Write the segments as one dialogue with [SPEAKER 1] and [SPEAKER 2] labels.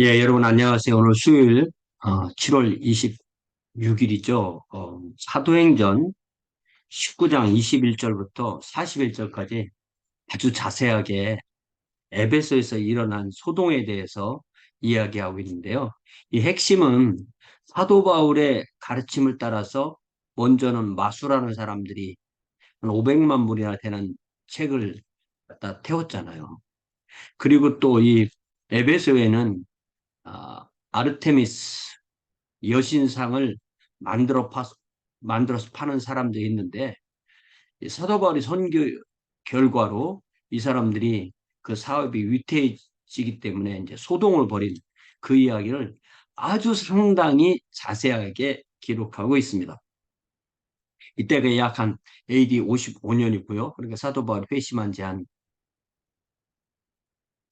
[SPEAKER 1] 예, 여러분 안녕하세요. 오늘 수요일 7월 26일이죠. 사도행전 19장 21절부터 41절까지 아주 자세하게 에베소에서 일어난 소동에 대해서 이야기하고 있는데요. 이 핵심은 사도 바울의 가르침을 따라서 먼저는 마수라는 사람들이 한 500만 문이나 되는 책을 갖다 태웠잖아요. 그리고 또 이 에베소에는 아르테미스 여신상을 만들어서 파는 사람들이 있는데 이 사도 바울의 선교 결과로 이 사람들이 그 사업이 위태해지기 때문에 이제 소동을 벌인 그 이야기를 아주 상당히 자세하게 기록하고 있습니다. 이때가 약 한 AD 55년이고요. 그러니까 사도 바울이 회심한 지 한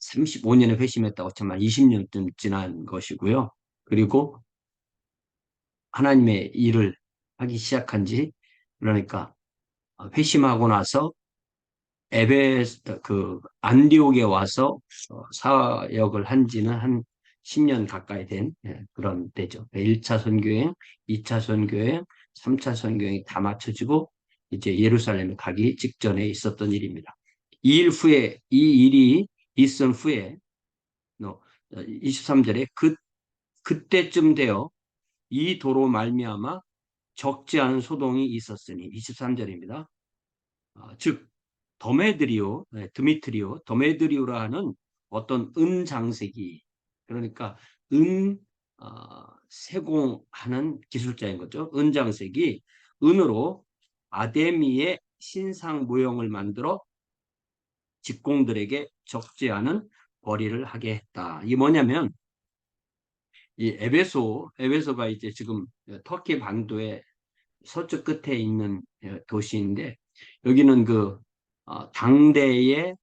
[SPEAKER 1] 35년에 회심했다고 치면 20년쯤 지난 것이고요. 그리고 하나님의 일을 하기 시작한 지 그러니까 회심하고 나서 안디옥에 와서 사역을 한 지는 한 10년 가까이 된 그런 때죠. 1차 선교행, 2차 선교행, 3차 선교행이 다 맞춰지고 이제 예루살렘에 가기 직전에 있었던 일입니다. 이 일이 있은 후에 23절에 그때쯤 되어 이 도로 말미암아 적지 않은 소동이 있었으니 23절입니다. 즉 드미트리오라 하는 어떤 은장세기 그러니까 은 세공하는 기술자인 거죠. 은장색이 은으로 아데미의 신상 모형을 만들어 직공들에게 적지 않은 벌이를 하게 했다. 이게 뭐냐면 이 에베소가 이제 지금 터키 반도의 서쪽 끝에 있는 도시인데 여기는 당대의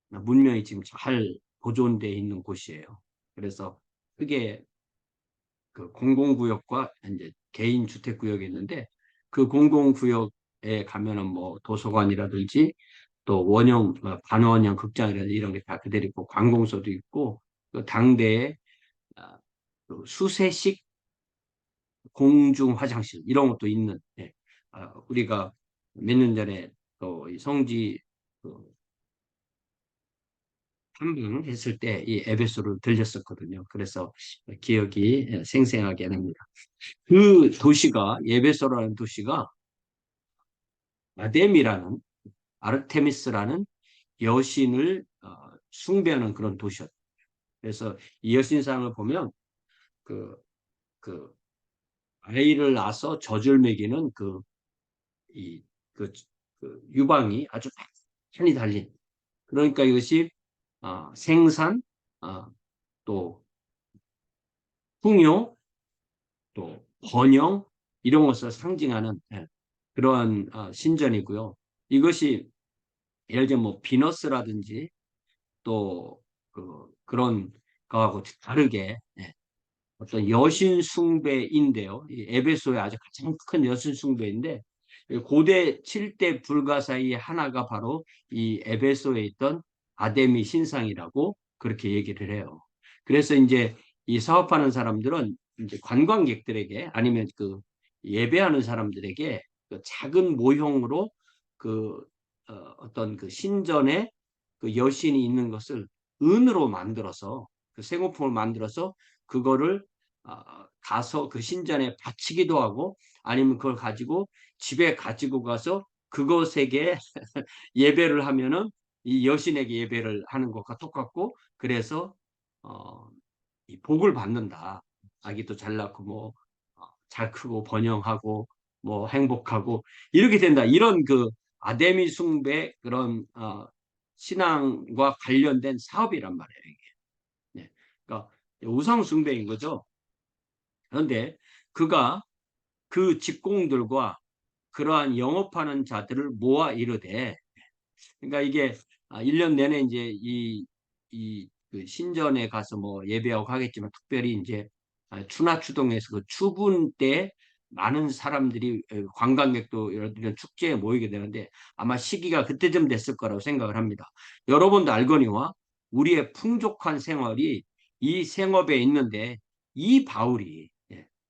[SPEAKER 1] 문명이 지금 잘 보존되어 있는 곳이에요. 그래서 크게 그 공공구역과 이제 개인 주택구역이 있는데 그 공공구역에 가면은 뭐 도서관이라든지 또 반원형 극장이라든지 이런 게 다 그대로 있고 관공서도 있고 그 당대의 아, 그 수세식 공중 화장실 이런 것도 있는 우리가 몇 년 전에 또 성지 그 탐방했을 때 이 에베소를 들렸었거든요. 그래서 기억이 생생하게 납니다. 그 도시가 에베소라는 도시가 아데미라는 아르테미스라는 여신을 숭배하는 그런 도시였어요. 그래서 이 여신상을 보면 그, 그 아이를 낳아서 젖을 먹이는 이, 그, 그 유방이 아주 많이 달린 그러니까 이것이 생산, 또 풍요, 또 번영 이런 것을 상징하는 그러한 신전이고요. 이것이 예를 들면 뭐 비너스라든지 또 그런 거하고 다르게 어떤 여신 숭배인데요. 이 에베소의 아주 가장 큰 여신 숭배인데 고대 7대 불가 사이에 하나가 바로 이 에베소에 있던 아데미 신상이라고 그렇게 얘기를 해요. 그래서 이제 이 사업하는 사람들은 이제 관광객들에게 아니면 예배하는 사람들에게 그 작은 모형으로 그 어떤 그 신전에 그 여신이 있는 것을 은으로 만들어서 그 생호품을 만들어서 그거를 가서 그 신전에 바치기도 하고 아니면 그걸 가지고 집에 가지고 가서 그것에게 예배를 하면은 이 여신에게 예배를 하는 것과 똑같고 그래서 이 복을 받는다. 아기도 잘 낳고 잘 크고 번영하고 뭐 행복하고 이렇게 된다. 이런 그 아데미 숭배 그런 신앙과 관련된 사업이란 말이에요. 이게. 네. 그러니까 우상 숭배인 거죠. 그런데 그가 그 직공들과 그러한 영업하는 자들을 모아 이르되 그러니까 이게 1년 내내 이제 그 신전에 가서 뭐 예배하고 하겠지만 특별히 이제 추나 추동에서 그 추분 때 많은 사람들이 관광객도 이런 축제에 모이게 되는데 아마 시기가 그때쯤 됐을 거라고 생각을 합니다. 여러분도 알거니와 우리의 풍족한 생활이 이 생업에 있는데 이 바울이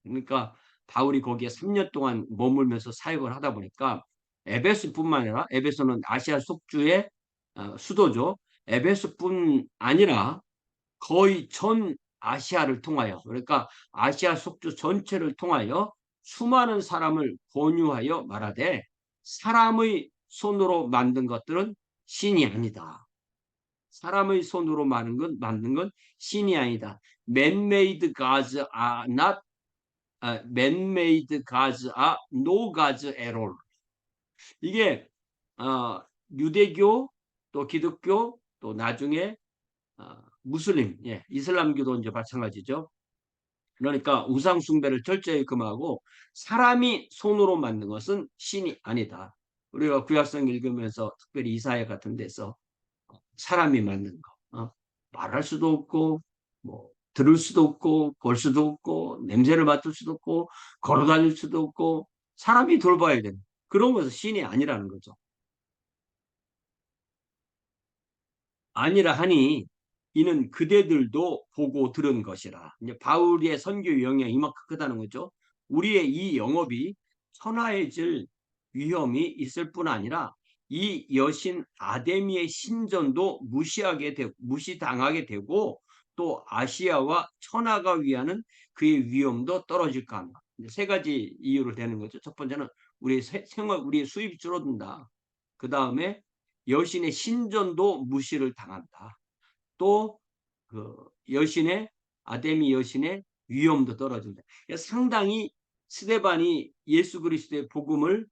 [SPEAKER 1] 그러니까 바울이 거기에 3년 동안 머물면서 사역을 하다 보니까 에베소뿐만 아니라 에베소는 아시아 속주의 수도죠. 에베소뿐 아니라 거의 전 아시아를 통하여 그러니까 아시아 속주 전체를 통하여 수많은 사람을 권유하여 말하되 사람의 손으로 만든 것들은 신이 아니다. 사람의 손으로 만든 건 신이 아니다. Man-made gods are not man-made gods are no gods at all. 이게 유대교 또 기독교 또 나중에 무슬림, 이슬람교도 이제 마찬가지죠. 그러니까 우상 숭배를 철저히 금하고 사람이 손으로 만든 것은 신이 아니다. 우리가 구약성 읽으면서 특별히 이사야 같은 데서 사람이 만든 거, 말할 수도 없고 뭐 들을 수도 없고 볼 수도 없고 냄새를 맡을 수도 없고 걸어 다닐 수도 없고 사람이 돌봐야 되는 그런 것은 신이 아니라는 거죠. 아니라 하니 이는 그대들도 보고 들은 것이라. 이제 바울의 선교 영향이 이만큼 크다는 거죠. 우리의 이 영업이 천하해질 위험이 있을 뿐 아니라 이 여신 아데미의 신전도 무시당하게 되고 또 아시아와 천하가 위하는 그의 위험도 떨어질까 합니다. 세 가지 이유를 대는 거죠. 첫 번째는 우리의 수입이 줄어든다. 그 다음에 여신의 신전도 무시를 당한다. 또 그 여신의 아데미 여신의 위엄도 떨어진다. 그러니까 상당히 스데반이 예수 그리스도의 복음을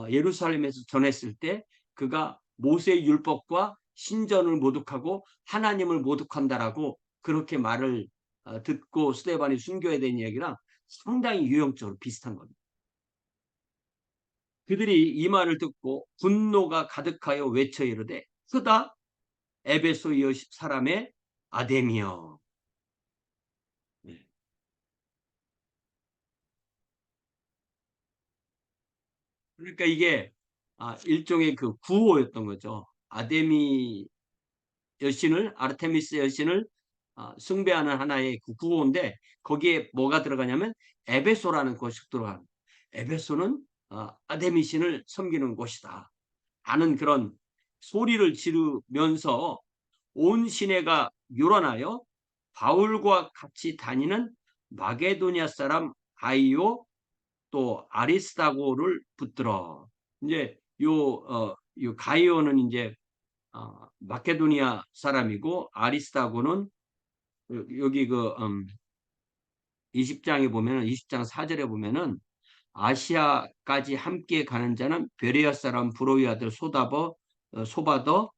[SPEAKER 1] 예루살렘에서 전했을 때 그가 모세의 율법과 신전을 모독하고 하나님을 모독한다라고 그렇게 말을 듣고 스데반이 순교해야 되는 이야기랑 상당히 유형적으로 비슷한 겁니다. 그들이 이 말을 듣고 분노가 가득하여 외쳐 이르되 크다 에베소 사람의 아데미여. 네. 그러니까 이게 일종의 그 구호였던 거죠. 아데미 여신을 아르테미스 여신을 숭배하는 하나의 그 구호인데 거기에 뭐가 들어가냐면 에베소라는 것이 들어갑니다. 에베소는 아데미 신을 섬기는 곳이다. 하는 그런 소리를 지르면서 온 시내가 요란하여 바울과 같이 다니는 마게도니아 사람 가이오 또 아리스다고를 붙들어. 이제 요 가이오는 이제 마케도니아 사람이고 아리스다고는 여기 그 20장에 보면은 20장 4절에 보면은 아시아까지 함께 가는 자는 베레아 사람 브로이 아들 소바더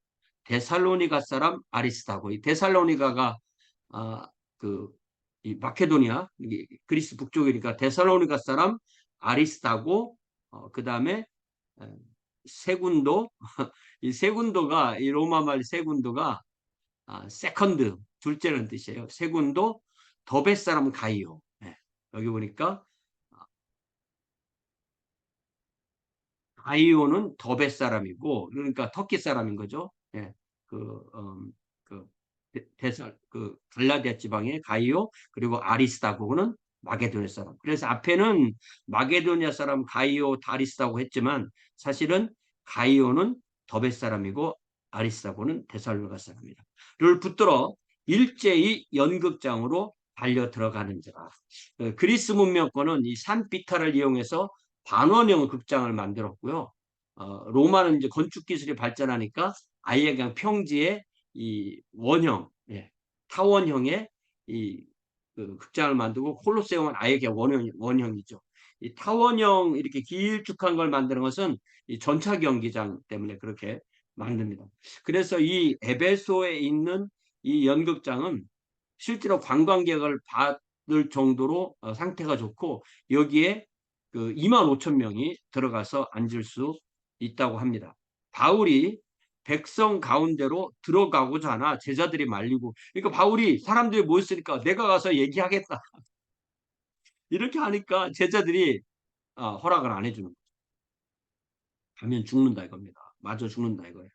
[SPEAKER 1] 데살로니가 사람 아리스다고. 이 데살로니가가 아, 그, 이 마케도니아, 그리스 북쪽이니까 데살로니가 사람 아리스타고, 그 다음에 세군도, 이 세군도가, 이 로마 말 세군도가 세컨드, 둘째라는 뜻이에요. 세군도 더베 사람 가이오. 여기 보니까 가이오는 더베 사람이고, 그러니까 터키 사람인 거죠. 그, 그 그 갈라디아 지방의 가이오 그리고 아리스다고는 마게도니아 사람. 그래서 앞에는 마게도니아 사람 가이오 다리스다고 했지만 사실은 가이오는 더베 사람이고 아리스다고는 데살로니가 사람이다. 를 붙들어 일제히 연극장으로 달려 들어가는 자라. 그리스 문명권은 이 산비탈을 이용해서 반원형 극장을 만들었고요. 로마는 이제 건축 기술이 발전하니까 아예 그냥 평지에 이 원형, 타원형의 그 극장을 만들고 콜로세움은 아예 그냥 원형이죠. 이 타원형 이렇게 길쭉한 걸 만드는 것은 이 전차 경기장 때문에 그렇게 만듭니다. 그래서 이 에베소에 있는 이 연극장은 실제로 관광객을 받을 정도로 상태가 좋고 여기에 그 2만 5천 명이 들어가서 앉을 수 있다고 합니다. 바울이 백성 가운데로 들어가고자 하나 제자들이 말리고 그러니까 바울이 사람들이 모였으니까 내가 가서 얘기하겠다 이렇게 하니까 제자들이 허락을 안 해주는 거예요. 가면 죽는다 이겁니다. 맞아 죽는다 이거예요.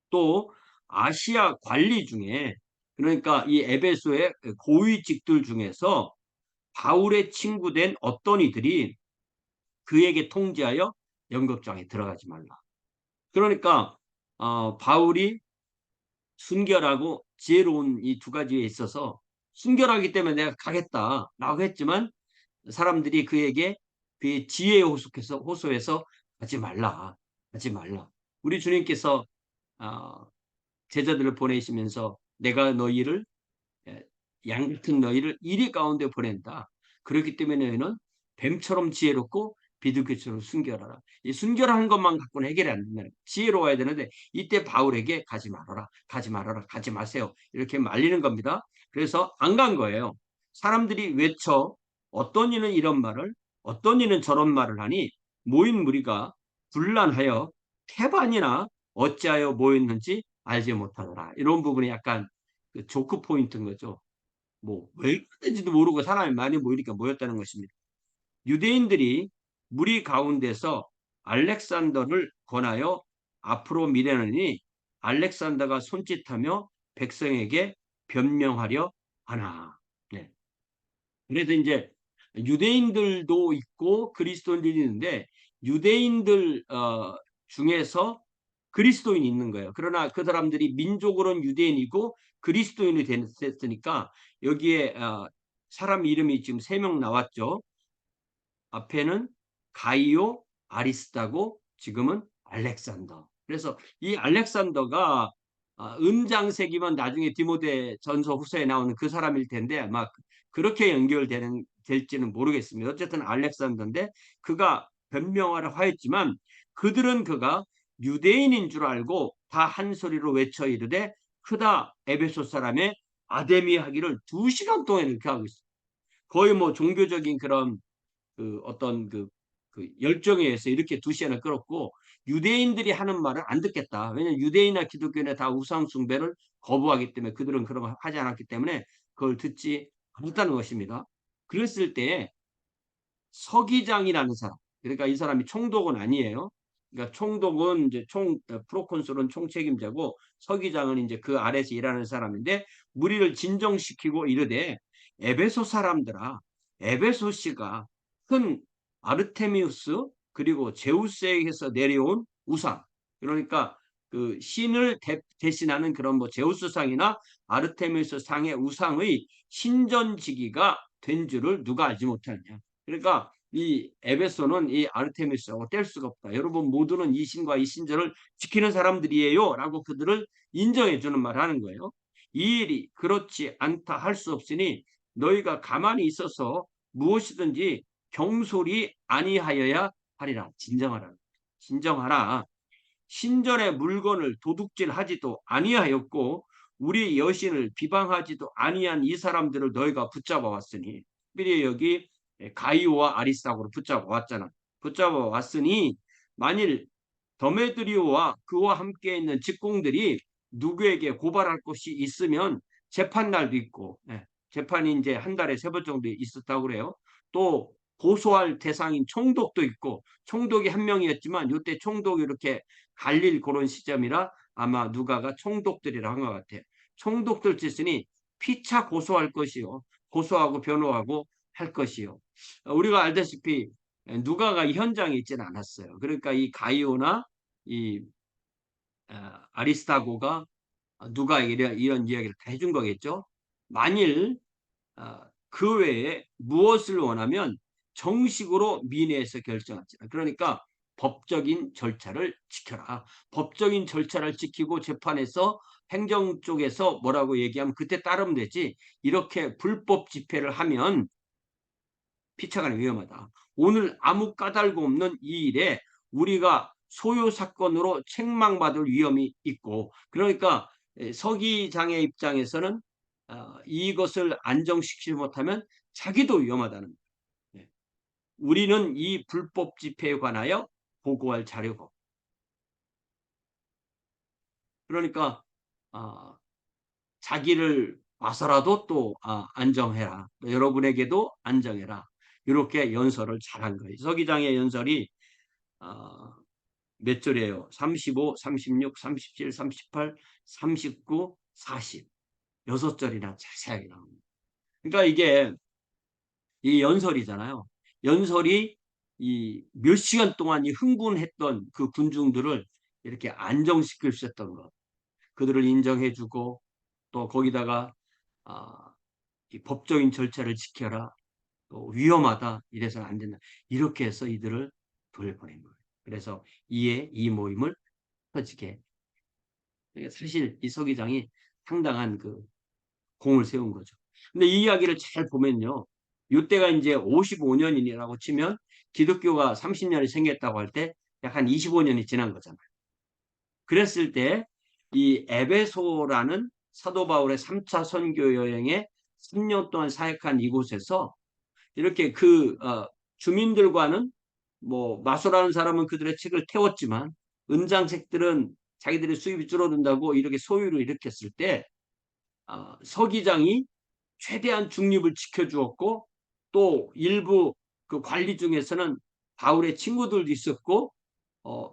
[SPEAKER 1] 또 아시아 관리 중에 그러니까 이 에베소의 고위직들 중에서 바울의 친구된 어떤 이들이 그에게 통지하여 연극장에 들어가지 말라. 그러니까 바울이 순결하고 지혜로운 이 두 가지에 있어서 순결하기 때문에 내가 가겠다라고 했지만 사람들이 그에게 그의 지혜에 호소해서 하지 말라, 하지 말라. 우리 주님께서 아, 제자들을 보내시면서 내가 너희를 양 같은 너희를 이리 가운데 보낸다. 그렇기 때문에 너희는 뱀처럼 지혜롭고 비둘기처럼 순결하라. 이 순결한 것만 갖고는 해결이 안 된다. 지혜로워야 되는데 이때 바울에게 가지 말아라, 가지 말아라, 가지 마세요. 이렇게 말리는 겁니다. 그래서 안 간 거예요. 사람들이 외쳐 어떤 이는 이런 말을 어떤 이는 저런 말을 하니 모인 무리가 분란하여 태반이나 어찌하여 모였는지 알지 못하더라. 이런 부분이 약간 그 조크 포인트인 거죠. 뭐 왜 그런지도 모르고 사람이 많이 모이니까 모였다는 것입니다. 유대인들이 무리 가운데서 알렉산더를 권하여 앞으로 미래느니 알렉산더가 손짓하며 백성에게 변명하려 하나. 네. 그래서 이제 유대인들도 있고 그리스도인들이 있는데 유대인들 중에서 그리스도인이 있는 거예요. 그러나 그 사람들이 민족으로는 유대인이고 그리스도인이 됐으니까 여기에 사람 이름이 지금 3명 나왔죠. 앞에는 가이오, 아리스타고 지금은 알렉산더. 그래서 이 알렉산더가 은장색이면 나중에 디모데 전서 후서에 나오는 그 사람일 텐데 아마 그렇게 될지는 모르겠습니다. 어쨌든 알렉산더인데 그가 변명하려 하였지만 그들은 그가 유대인인 줄 알고 다 한 소리로 외쳐 이르되 크다 에베소 사람의 아데미 하기를 2시간 동안 이렇게 하고 있어요. 거의 뭐 종교적인 그런 그 어떤 그 열정에 의해서 이렇게 2시간을 끌었고 유대인들이 하는 말을 안 듣겠다. 왜냐하면 유대인이나 기독교나 다 우상 숭배를 거부하기 때문에 그들은 그런 거 하지 않았기 때문에 그걸 듣지 않았다는 것입니다. 그랬을 때 서기장이라는 사람, 그러니까 이 사람이 총독은 아니에요. 그러니까 총독은 이제 프로콘술은 총책임자고 서기장은 이제 그 아래에서 일하는 사람인데 무리를 진정시키고 이르되 에베소 사람들아, 에베소시가 큰 아르테미우스 그리고 제우스에게서 내려온 우상, 그러니까 그 신을 대신하는 그런 뭐 제우스상이나 아르테미우스 상의 우상의 신전지기가 된 줄을 누가 알지 못하느냐. 그러니까 이 에베소는 이 아르테미스하고 뗄 수가 없다. 여러분 모두는 이 신과 이 신전을 지키는 사람들이에요. 라고 그들을 인정해 주는 말을 하는 거예요. 이 일이 그렇지 않다 할 수 없으니 너희가 가만히 있어서 무엇이든지 경솔이 아니하여야 하리라. 진정하라. 진정하라. 신전의 물건을 도둑질하지도 아니하였고 우리 여신을 비방하지도 아니한 이 사람들을 너희가 붙잡아 왔으니 미리 여기 가이오와 아리스타고를 붙잡아 왔잖아. 붙잡아 왔으니 만일 더메드리오와 그와 함께 있는 직공들이 누구에게 고발할 것이 있으면 재판날도 있고 재판이 이제 한 달에 3번 정도 있었다고 그래요. 또 고소할 대상인 총독도 있고 총독이 한 명이었지만 이때 총독이 이렇게 갈릴 그런 시점이라 아마 누가가 총독들이라 한 것 같아요. 총독들 짓으니 피차 고소할 것이요. 고소하고 변호하고 할 것이요. 우리가 알다시피 누가가 현장에 있지는 않았어요. 그러니까 이 가이오나 이 아리스타고가 누가에게 이런 이야기를 다 해준 거겠죠. 만일 그 외에 무엇을 원하면 정식으로 민회에서 결정하지. 그러니까 법적인 절차를 지켜라. 법적인 절차를 지키고 재판에서 행정 쪽에서 뭐라고 얘기하면 그때 따르면 되지. 이렇게 불법 집회를 하면 피차가는 위험하다. 오늘 아무 까닭도 없는 이 일에 우리가 소요 사건으로 책망받을 위험이 있고 그러니까 서기장의 입장에서는 이것을 안정시키지 못하면 자기도 위험하다는 거예요. 우리는 이 불법 집회에 관하여 보고할 자료고 그러니까 자기를 봐서라도 또 안정해라. 여러분에게도 안정해라. 이렇게 연설을 잘한 거예요. 서기장의 연설이 몇 절이에요? 35, 36, 37, 38, 39, 40. 6절이나 자세하게 나옵니다. 그러니까 이게 이 연설이잖아요. 연설이 이 몇 시간 동안 이 흥분했던 그 군중들을 이렇게 안정시킬 수 있었던 것. 그들을 인정해주고 또 거기다가 이 법적인 절차를 지켜라. 또 위험하다. 이래서는 안 된다. 이렇게 해서 이들을 돌려보낸 거예요. 그래서 이에 이 모임을 터지게. 그러니까 사실 이 서기장이 상당한 그 공을 세운 거죠. 근데 이 이야기를 잘 보면요. 이때가 이제 55년이라고 치면 기독교가 30년이 생겼다고 할 때 약 한 25년이 지난 거잖아요. 그랬을 때 이 에베소라는 사도 바울의 3차 선교 여행에 3년 동안 사역한 이곳에서 이렇게 그 주민들과는 뭐 마소라는 사람은 그들의 책을 태웠지만 은장책들은 자기들의 수입이 줄어든다고 이렇게 소유를 일으켰을 때 서기장이 최대한 중립을 지켜주었고 또 일부 그 관리 중에서는 바울의 친구들도 있었고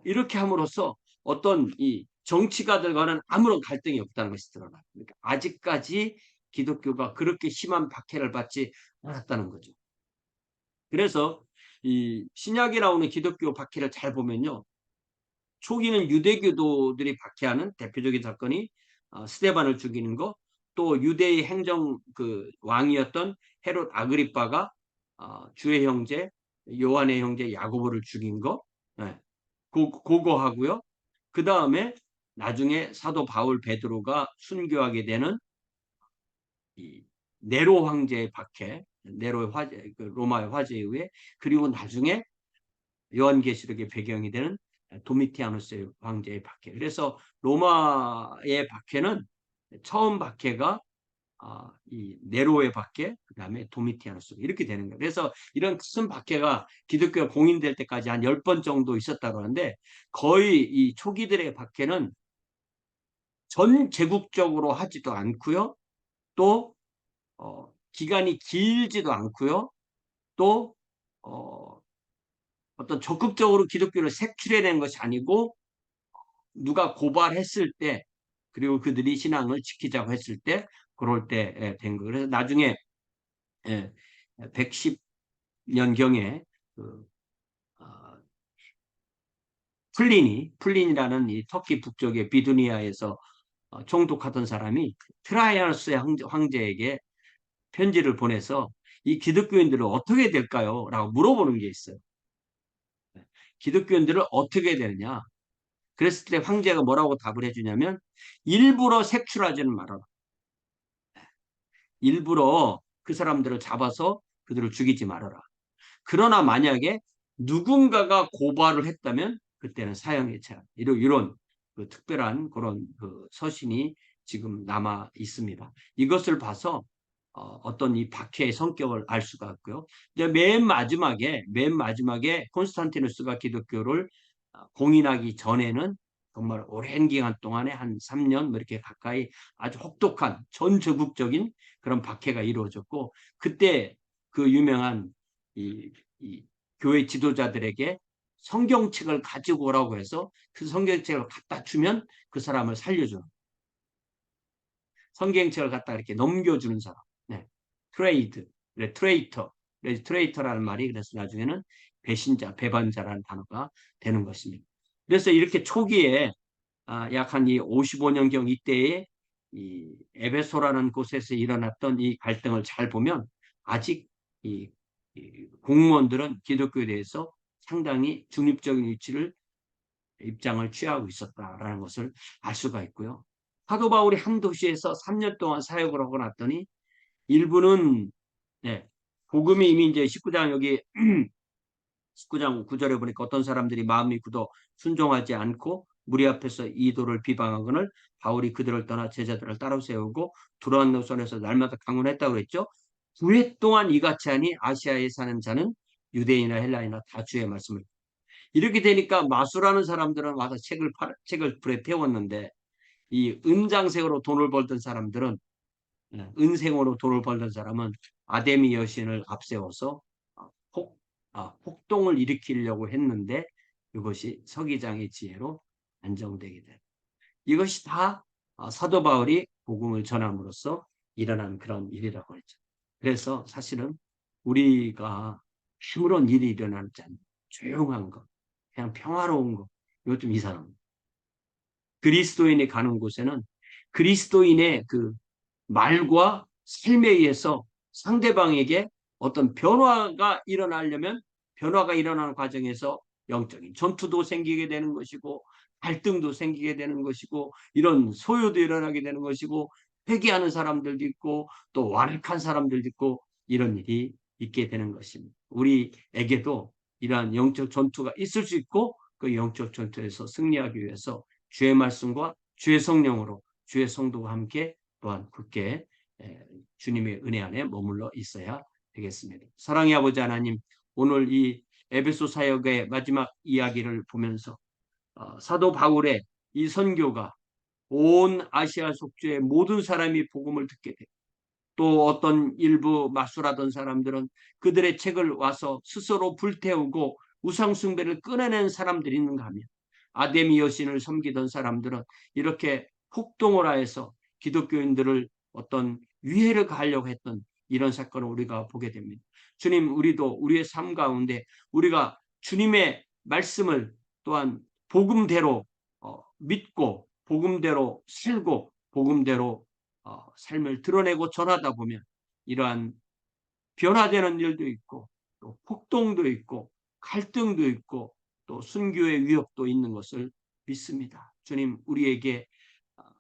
[SPEAKER 1] 이렇게 함으로써 어떤 이 정치가들과는 아무런 갈등이 없다는 것이 드러나요. 그러니까 아직까지 기독교가 그렇게 심한 박해를 받지 않았다는 거죠. 그래서 이 신약에 나오는 기독교 박해를 잘 보면요. 초기는 유대교도들이 박해하는 대표적인 사건이 스데반을 죽이는 거, 또 유대의 행정 그 왕이었던 헤롯 아그리빠가 주의 형제 요한의 형제 야고보를 죽인 거, 네. 그거 하고요. 그 다음에 나중에 사도 바울 베드로가 순교하게 되는 이 네로 황제의 박해, 네로의 화재, 그 로마의 화재 이후에, 그리고 나중에 요한계시록의 배경이 되는 도미티아누스 황제의 박해. 그래서 로마의 박해는 처음 박해가 이 네로의 박해, 그 다음에 도미티아누스 이렇게 되는 거예요. 그래서 이런 큰 박해가 기독교가 공인될 때까지 한 10번 정도 있었다고 하는데 거의 이 초기들의 박해는 전 제국적으로 하지도 않고요. 또 기간이 길지도 않고요. 또 어떤 적극적으로 기독교를 색출해낸 것이 아니고 누가 고발했을 때 그리고 그들이 신앙을 지키자고 했을 때 그럴 때 된 거예요. 그래서 나중에 110년경에 그 플린이라는 이 터키 북쪽의 비두니아에서 총독하던 사람이 트라이아누스 황제에게 편지를 보내서 이 기독교인들을 어떻게 될까요? 라고 물어보는 게 있어요. 기독교인들을 어떻게 되느냐? 그랬을 때 황제가 뭐라고 답을 해주냐면 일부러 색출하지는 말아라. 일부러 그 사람들을 잡아서 그들을 죽이지 말아라. 그러나 만약에 누군가가 고발을 했다면 그때는 사형에 처한 이런 그 특별한 그런 그 서신이 지금 남아 있습니다. 이것을 봐서 어떤 이 박해의 성격을 알 수가 있고요. 이제 맨 마지막에 콘스탄티누스가 기독교를 공인하기 전에는 정말 오랜 기간 동안에 한 3년 뭐 이렇게 가까이 아주 혹독한 전 전국적인 그런 박해가 이루어졌고 그때 그 유명한 이 교회 지도자들에게 성경책을 가지고 오라고 해서 그 성경책을 갖다 주면 그 사람을 살려주는 성경책을 갖다 이렇게 넘겨주는 사람. 네. 트레이드, 트레이터. 트레이터라는 말이 그래서 나중에는 배신자, 배반자라는 단어가 되는 것입니다. 그래서 이렇게 초기에 약 한 이 55년경 이때에 이 에베소라는 곳에서 일어났던 이 갈등을 잘 보면 아직 이 공무원들은 기독교에 대해서 상당히 중립적인 입장을 취하고 있었다라는 것을 알 수가 있고요. 사도 바울이 한 도시에서 3년 동안 사역을 하고 났더니 일부는 네, 복음이 이미 이제 19장 여기 19장 9절에 보니까 어떤 사람들이 마음이 굳어 순종하지 않고 무리 앞에서 이도를 비방하거늘 바울이 그들을 떠나 제자들을 따로 세우고 두로안 노선에서 날마다 강론했다고 그랬죠. 9회 동안 이같이 하니 아시아에 사는 자는 유대인이나 헬라인이나 다 주의 말씀을 이렇게 되니까 마수라는 사람들은 와서 책을 불에 태웠는데 이 은장색으로 돈을 벌던 사람들은 은생으로 돈을 벌던 사람은 아데미 여신을 앞세워서 폭, 폭동을 일으키려고 했는데 이것이 서기장의 지혜로 안정되게 돼. 이것이 다 사도 바울이 복음을 전함으로써 일어난 그런 일이라고 했죠. 그래서 사실은 우리가 아무런 일이 일어나지 않는 조용한 것, 그냥 평화로운 것, 이것 좀 이상합니다. 그리스도인이 가는 곳에는 그리스도인의 그 말과 삶에 의해서 상대방에게 어떤 변화가 일어나는 과정에서 영적인 전투도 생기게 되는 것이고 갈등도 생기게 되는 것이고 이런 소요도 일어나게 되는 것이고 회개하는 사람들도 있고 또 완악한 사람들도 있고 이런 일이 있게 되는 것입니다. 우리에게도 이러한 영적 전투가 있을 수 있고 그 영적 전투에서 승리하기 위해서 주의 말씀과 주의 성령으로 주의 성도와 함께 또한 굳게 주님의 은혜 안에 머물러 있어야 되겠습니다. 사랑의 아버지 하나님, 오늘 이 에베소 사역의 마지막 이야기를 보면서 사도 바울의 이 선교가 온 아시아 속주의 모든 사람이 복음을 듣게 되고 또 어떤 일부 마술하던 사람들은 그들의 책을 와서 스스로 불태우고 우상 숭배를 끊어낸 사람들이 있는가 하면 아데미 여신을 섬기던 사람들은 이렇게 폭동을 하여서 기독교인들을 어떤 위해를 가하려고 했던 이런 사건을 우리가 보게 됩니다. 주님, 우리도 우리의 삶 가운데 우리가 주님의 말씀을 또한 복음대로 믿고 복음대로 살고 복음대로 삶을 드러내고 전하다 보면 이러한 변화되는 일도 있고 또 폭동도 있고 갈등도 있고 또 순교의 위협도 있는 것을 믿습니다. 주님, 우리에게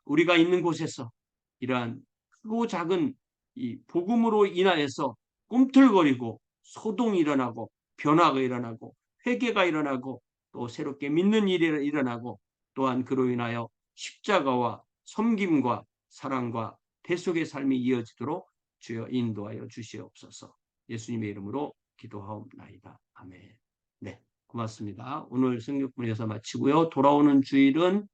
[SPEAKER 1] 우리가 있는 곳에서 이러한 크고 작은 이 복음으로 인하여서 꿈틀거리고 소동이 일어나고 변화가 일어나고 회개가 일어나고 또 새롭게 믿는 일이 일어나고 또한 그로 인하여 십자가와 섬김과 사랑과 대속의 삶이 이어지도록 주여 인도하여 주시옵소서. 예수님의 이름으로 기도하옵나이다. 아멘. 네, 고맙습니다. 오늘 성육분에서 마치고요. 돌아오는 주일은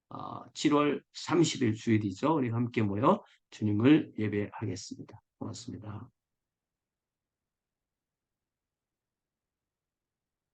[SPEAKER 1] 7월 30일 주일이죠. 우리 함께 모여 주님을 예배하겠습니다. 고맙습니다.